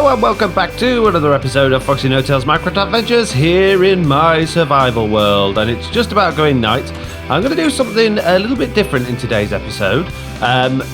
and welcome back to another episode of Foxy No-Tail's Minecraft Adventures here in my survival world, and it's just about going night. I'm going to do something a little bit different in today's episode.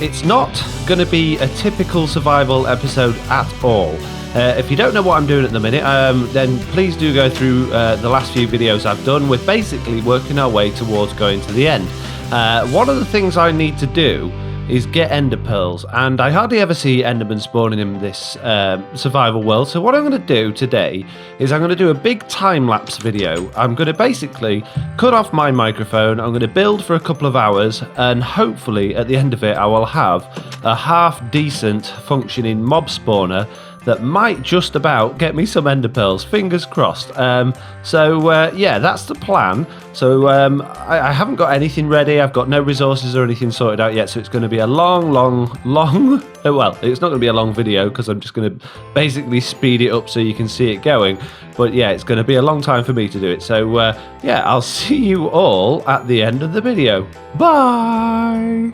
It's not going to be a typical survival episode at all. If you don't know what I'm doing at the minute, then please do go through the last few videos I've done with basically working our way towards going to the end. One of the things I need to do is get ender pearls, and I hardly ever see endermen spawning in this survival world. So what I'm going to do today is I'm going to do a big time-lapse video. I'm going to basically cut off my microphone, I'm going to build for a couple of hours, and hopefully at the end of it I will have a half-decent functioning mob spawner that might just about get me some ender pearls, fingers crossed. Yeah, that's the plan. So I haven't got anything ready, I've got no resources or anything sorted out yet, so it's going to be a long, well, it's not going to be a long video because I'm just going to basically speed it up so you can see it going. But yeah, it's going to be a long time for me to do it. So yeah, I'll see you all at the end of the video. Bye!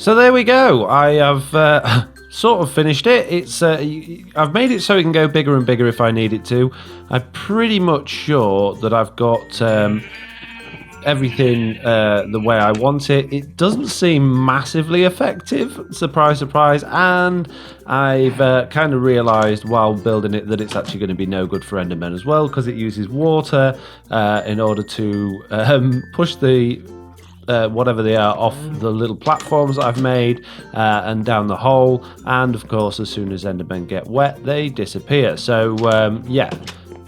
So there we go. I have sort of finished it. It's I've made it so it can go bigger and bigger if I need it to. I'm pretty much sure that I've got everything the way I want it. It doesn't seem massively effective, surprise, surprise, and I've kind of realised while building it that it's actually going to be no good for Endermen as well, because it uses water in order to push the whatever they are off the little platforms that I've made and down the hole, and of course as soon as Endermen get wet they disappear. So yeah,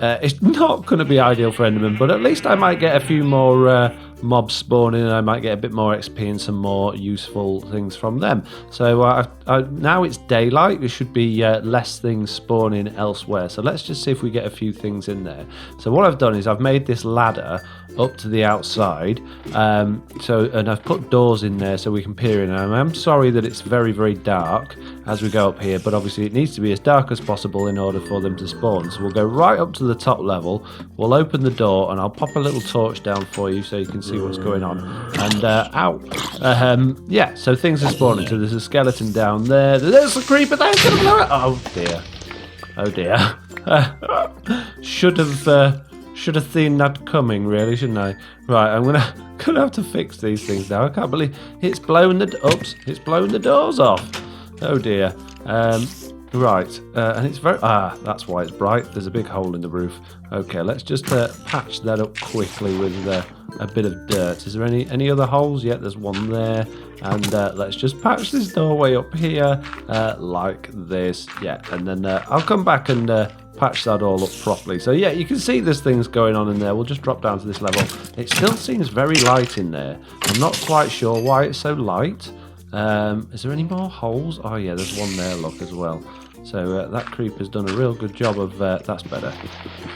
it's not going to be ideal for Endermen, but at least I might get a few more mobs spawning, and I might get a bit more XP and some more useful things from them. So now it's daylight, there should be less things spawning elsewhere. So let's just see if we get a few things in there. So what I've done is I've made this ladder up to the outside, and I've put doors in there so we can peer in. And I'm sorry that it's very, very dark as we go up here, but obviously it needs to be as dark as possible in order for them to spawn. So we'll go right up to the top level, we'll open the door, and I'll pop a little torch down for you so you can see what's going on. And yeah, so things are spawning. So there's a skeleton down there, there's a creeper there. Oh dear, oh dear. Should have seen that coming, really, shouldn't I? Right, I'm gonna have to fix these things now. I can't believe it's blowing it's blowing the doors off. Oh dear. Right, and it's very that's why it's bright. There's a big hole in the roof. Okay, let's just patch that up quickly with a bit of dirt. Is there any other holes? Yeah, there's one there. And let's just patch this doorway up here like this. Yeah, and then I'll come back and patch that all up properly. So yeah, you can see there's things going on in there. We'll just drop down to this level. It still seems very light in there. I'm not quite sure why it's so light. Is there any more holes? Oh yeah, there's one there, look, as well. So that creeper's done a real good job of, that's better,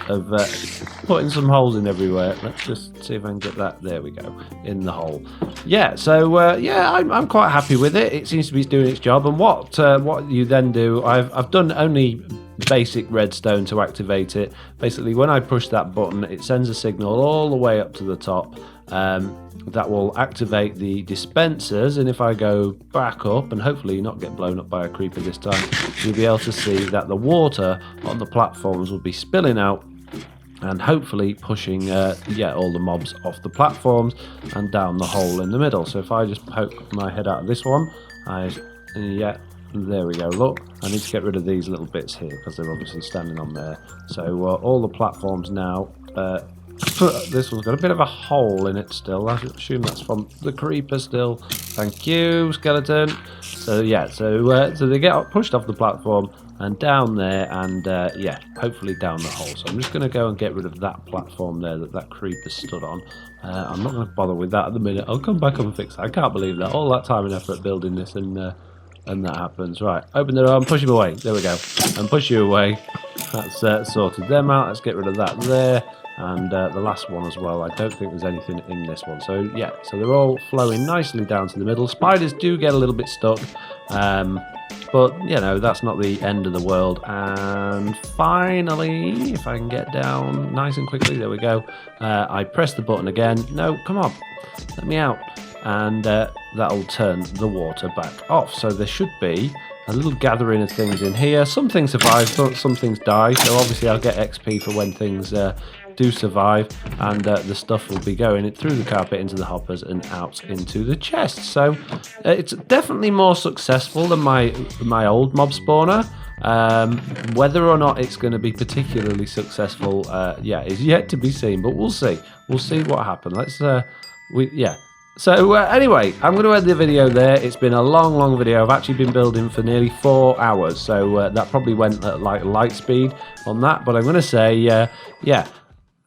of putting some holes in everywhere. Let's just see if I can get that, there we go, in the hole. Yeah, so yeah, I'm quite happy with it. It seems to be doing its job. And what you then do, I've done only basic redstone to activate it. Basically, when I push that button, it sends a signal all the way up to the top. That will activate the dispensers, and if I go back up and hopefully not get blown up by a creeper this time, you'll be able to see that the water on the platforms will be spilling out and hopefully pushing yeah, all the mobs off the platforms and down the hole in the middle. So if I just poke my head out of this one, yeah, there we go, look, I need to get rid of these little bits here because they're obviously standing on there. So all the platforms now, this one's got a bit of a hole in it still. I assume that's from the creeper still. Thank you, skeleton. So yeah, so they get pushed off the platform and down there, and yeah, hopefully down the hole. So I'm just going to go and get rid of that platform there that creeper stood on. I'm not going to bother with that at the minute. I'll come back up and fix that. I can't believe that. All that time and effort building this, and that happens. Right, open the door and push him away. There we go. And push you away. That's sorted them out. Let's get rid of that there. And the last one as well. I don't think there's anything in this one. So yeah, so they're all flowing nicely down to the middle. Spiders do get a little bit stuck, but you know, that's not the end of the world. And finally, if I can get down nice and quickly, there we go. I press the button again. No, come on, let me out. And that'll turn the water back off. So there should be a little gathering of things in here. Some things survive, some things die. So obviously I'll get XP for when things do survive, and the stuff will be going through the carpet into the hoppers and out into the chest. So it's definitely more successful than my old mob spawner. Whether or not it's going to be particularly successful, yeah, is yet to be seen. But we'll see. We'll see what happens. Let's yeah. So anyway, I'm going to end the video there. It's been a long video. I've actually been building for nearly 4 hours, so that probably went at like light speed on that. But I'm going to say, yeah.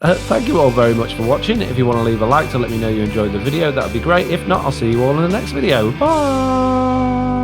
Thank you all very much for watching. If you want to leave a like to let me know you enjoyed the video, that would be great. If not, I'll see you all in the next video. Bye!